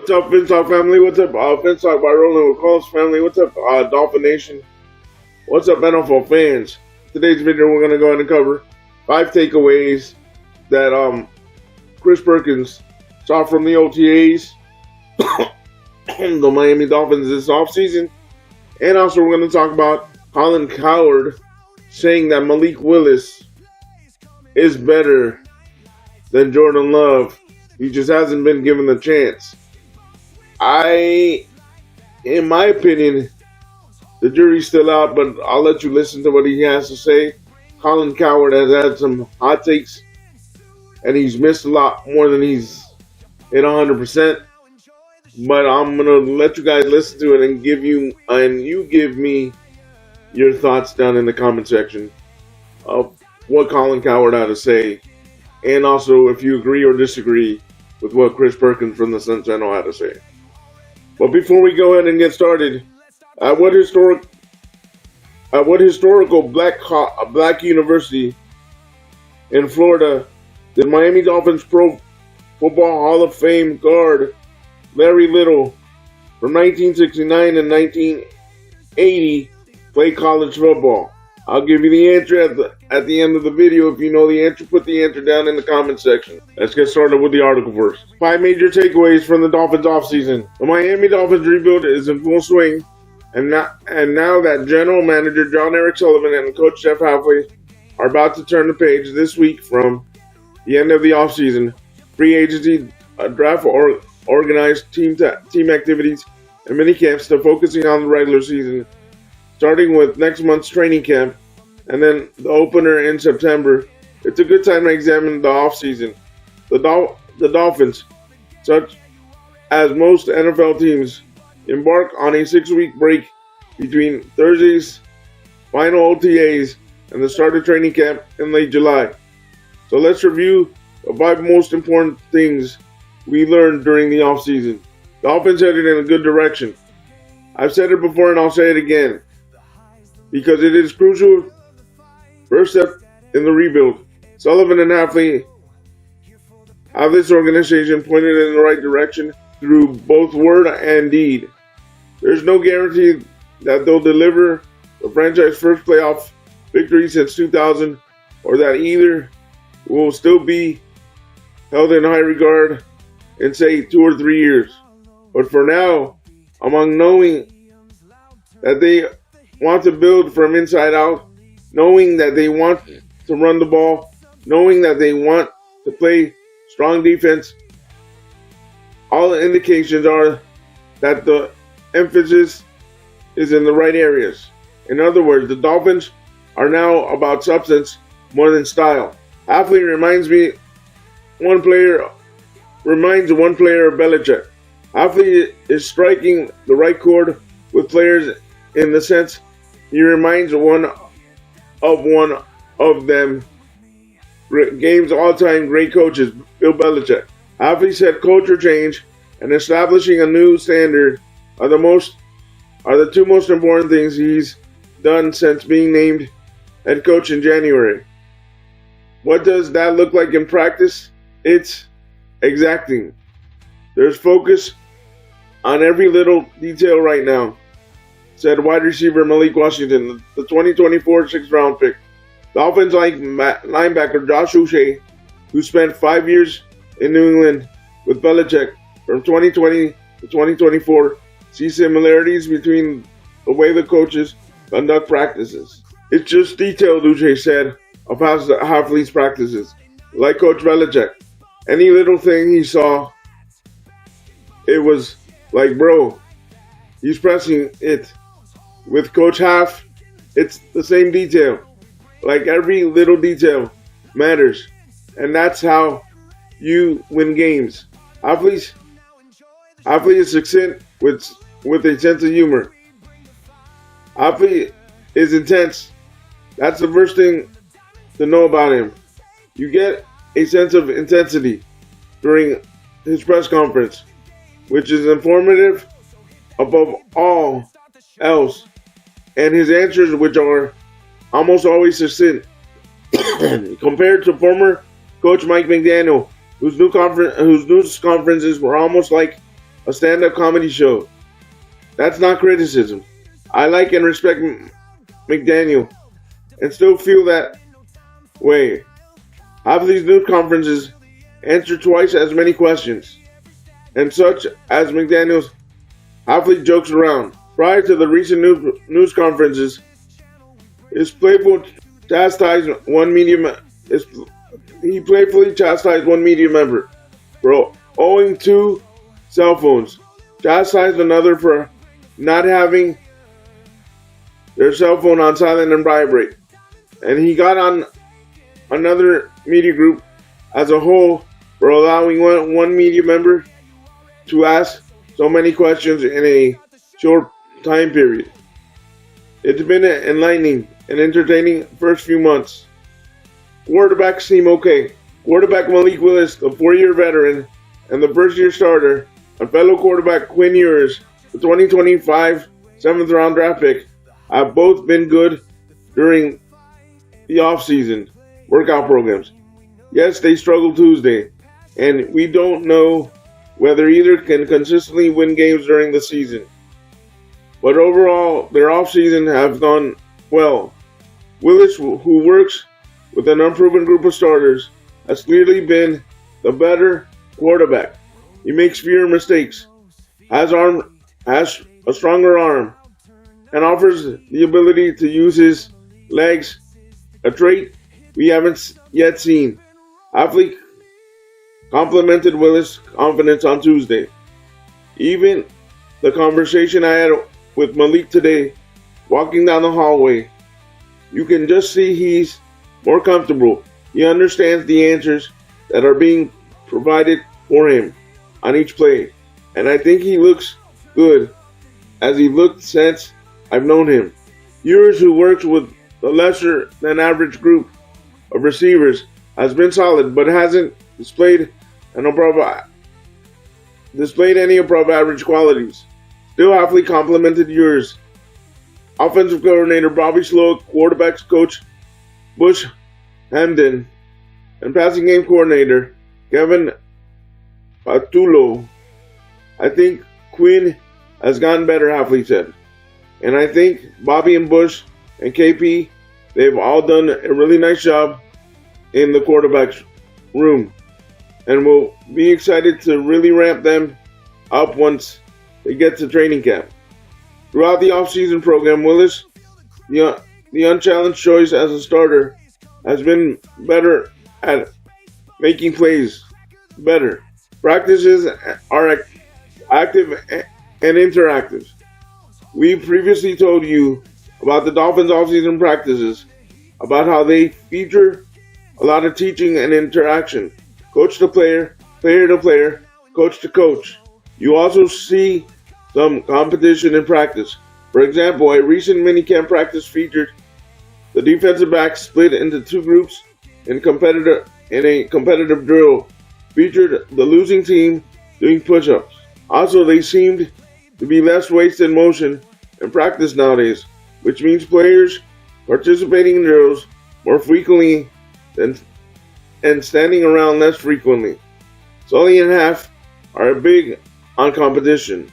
What's up, Finstock family? What's up, Finstock by Rolling with Colin's family? What's up, Dolphin Nation? What's up, NFL fans? Today's video, we're going to go ahead and cover 5 takeaways that Chris Perkins saw from the OTAs, the Miami Dolphins this offseason, and also we're going to talk about Colin Cowherd saying that Malik Willis is better than Jordan Love. He just hasn't been given the chance. In my opinion, the jury's still out, but I'll let you listen to what he has to say. Colin Coward has had some hot takes, and he's missed a lot more than he's hit 100%. But I'm gonna let you guys listen to it and you give me your thoughts down in the comment section of what Colin Coward had to say, and also if you agree or disagree with what Chris Perkins from the Sun Channel had to say. But before we go ahead and get started, at what historical black university in Florida did Miami Dolphins Pro Football Hall of Fame guard Larry Little from 1969 and 1980 play college football? I'll give you the answer at the end of the video. If you know the answer, put the answer down in the comment section. Let's get started with the article first. 5 major takeaways from the Dolphins offseason. The Miami Dolphins rebuild is in full swing, and now that General Manager John Eric Sullivan and Coach Jeff Hafley are about to turn the page this week from the end of the offseason, free agency, draft, or organized team activities, and mini camps to focusing on the regular season, starting with next month's training camp and then the opener in September. It's a good time to examine the offseason. The Dolphins, such as most NFL teams, embark on a 6-week break between Thursday's final OTAs and the start of training camp in late July. So let's review the 5 most important things we learned during the offseason. The Dolphins headed in a good direction. I've said it before and I'll say it again, because it is crucial first step in the rebuild. Sullivan and Hafley have this organization pointed in the right direction through both word and deed. There's no guarantee that they'll deliver the franchise first playoff victory since 2000, or that either will still be held in high regard in, say, 2 or 3 years. But for now, among knowing that they want to build from inside out, knowing that they want to run the ball, knowing that they want to play strong defense, all the indications are that the emphasis is in the right areas. In other words, the Dolphins are now about substance more than style. Hafley reminds one player of Belichick. Hafley is striking the right chord with players in the sense he reminds one of them game's all-time great coaches, Bill Belichick. Hafley said culture change and establishing a new standard are the 2 most important things he's done since being named head coach in January. What does that look like in practice? It's exacting. There's focus on every little detail right now, said wide receiver Malik Washington, the 2024 6th-round pick. Dolphins linebacker Josh Uche, who spent 5 years in New England with Belichick from 2020 to 2024, sees similarities between the way the coaches conduct practices. It's just detailed, Uche said, of Hafley's practices. Like Coach Belichick, any little thing he saw, it was like, bro, he's pressing it. With Coach Haf, it's the same detail. Like every little detail matters. And that's how you win games. Hafley is succinct with a sense of humor. Hafley is intense. That's the first thing to know about him. You get a sense of intensity during his press conference, which is informative above all else, and his answers, which are almost always succinct. Compared to former coach Mike McDaniel, whose news conferences were almost like a stand-up comedy show. That's not criticism. I like and respect McDaniel and still feel that way. Half of these news conferences answer twice as many questions, and such as McDaniel's happily jokes around. Prior to the recent news conferences, his playful chastised one media he playfully chastised one media member for owing two cell phones, chastised another for not having their cell phone on silent and vibrate, and he got on another media group as a whole for allowing one media member to ask so many questions in a short time period. It's been an enlightening and entertaining first few months. Quarterbacks seem okay. Quarterback Malik Willis, the 4-year veteran, and the first-year starter, and fellow quarterback Quinn Ewers, the 2025 7th-round draft pick, have both been good during the offseason workout programs. Yes, they struggled Tuesday, and we don't know whether either can consistently win games during the season. But overall, their offseason have gone well. Willis, who works with an unproven group of starters, has clearly been the better quarterback. He makes fewer mistakes, has a stronger arm, and offers the ability to use his legs, a trait we haven't yet seen. Affleck complimented Willis' confidence on Tuesday. Even the conversation I had with Malik today, walking down the hallway, you can just see he's more comfortable. He understands the answers that are being provided for him on each play, and I think he looks good as he looked since I've known him. Ewers, who works with the lesser than average group of receivers, has been solid but hasn't displayed any above average qualities. Still, Affleck complimented Ewers. Offensive coordinator Bobby Sloak, quarterbacks coach Bush Hamden, and passing game coordinator Kevin Patullo. I think Quinn has gotten better, Affleck said. And I think Bobby and Bush and KP, they've all done a really nice job in the quarterback's room. And we'll be excited to really ramp them up once they get to training camp. Throughout the offseason program, Willis, the unchallenged choice as a starter, has been better at making plays better. Practices are active and interactive. We previously told you about the Dolphins offseason practices, about how they feature a lot of teaching and interaction. Coach to player, player to player, coach to coach. You also see some competition in practice. For example, a recent minicamp practice featured the defensive backs split into two groups in a competitive drill, featured the losing team doing push-ups. Also, they seemed to be less wasted motion in practice nowadays, which means players participating in drills more frequently and standing around less frequently. Sully and Half are big on competition,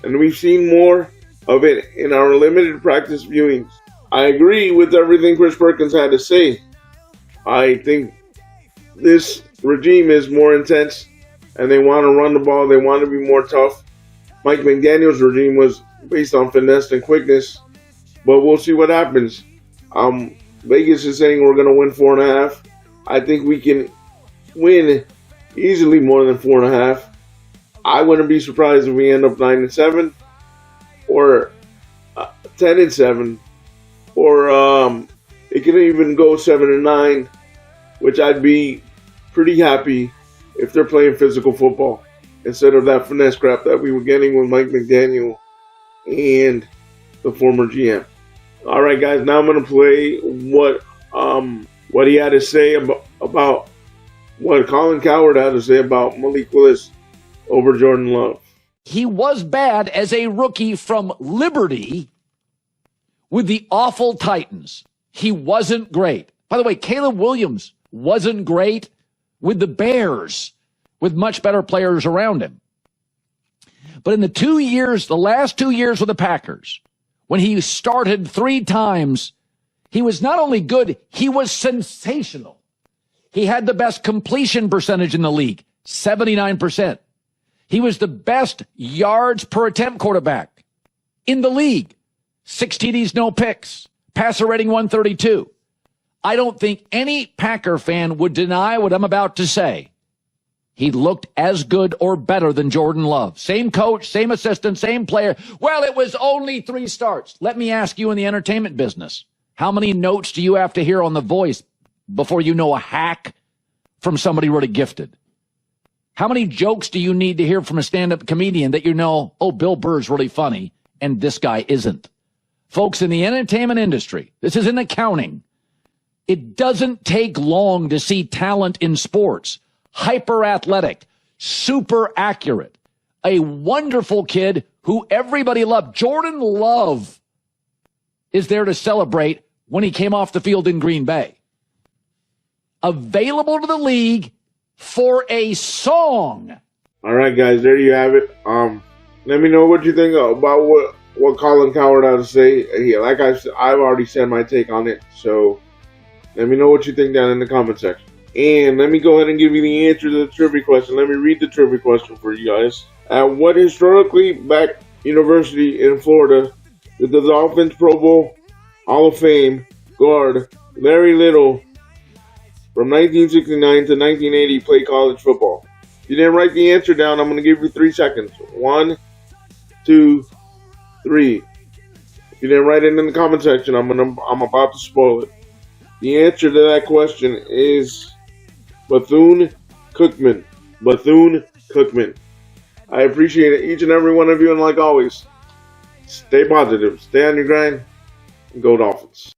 and we've seen more of it in our limited practice viewings. I agree with everything Chris Perkins had to say. I think this regime is more intense, and they want to run the ball. They want to be more tough. Mike McDaniel's regime was based on finesse and quickness, but we'll see what happens. Vegas is saying we're going to win 4.5. I think we can win easily more than 4.5. I wouldn't be surprised if we end up 9-7 or 10-7, or it could even go 7-9, which I'd be pretty happy if they're playing physical football instead of that finesse crap that we were getting with Mike McDaniel and the former GM. All right, guys, now I'm going to play what he had to say about what Colin Cowherd had to say about Malik Willis over Jordan Love. He was bad as a rookie from Liberty with the awful Titans. He wasn't great. By the way, Caleb Williams wasn't great with the Bears with much better players around him. But in the last 2 years with the Packers, when he started 3 times, he was not only good, he was sensational. He had the best completion percentage in the league, 79%. He was the best yards per attempt quarterback in the league, 6 TDs, no picks, passer rating 132. I don't think any Packer fan would deny what I'm about to say. He looked as good or better than Jordan Love. Same coach, same assistant, same player. Well, it was only 3 starts. Let me ask you in the entertainment business, how many notes do you have to hear on The Voice before you know a hack from somebody really gifted? How many jokes do you need to hear from a stand-up comedian that you know, oh, Bill Burr's really funny, and this guy isn't? Folks, in the entertainment industry, this is in accounting, it doesn't take long to see talent in sports. Hyper athletic, super accurate, a wonderful kid who everybody loved. Jordan Love is there to celebrate when he came off the field in Green Bay. Available to the league for a song. All right, guys, there you have it. Let me know what you think about what Colin Coward had to say. Yeah, like I've already said my take on it, so let me know what you think down in the comment section. And let me go ahead and give you the answer to the trivia question. Let me read the trivia question for you guys. At what historically black university in Florida did the Dolphins Pro Bowl Hall of Fame guard Larry Little from 1969 to 1980 play college football? If you didn't write the answer down, I'm going to give you 3 seconds. 1, 2, 3. If you didn't write it in the comment section, I'm about to spoil it. The answer to that question is Bethune-Cookman. Bethune-Cookman. I appreciate it, each and every one of you, and like always, stay positive, stay on your grind, and go Dolphins.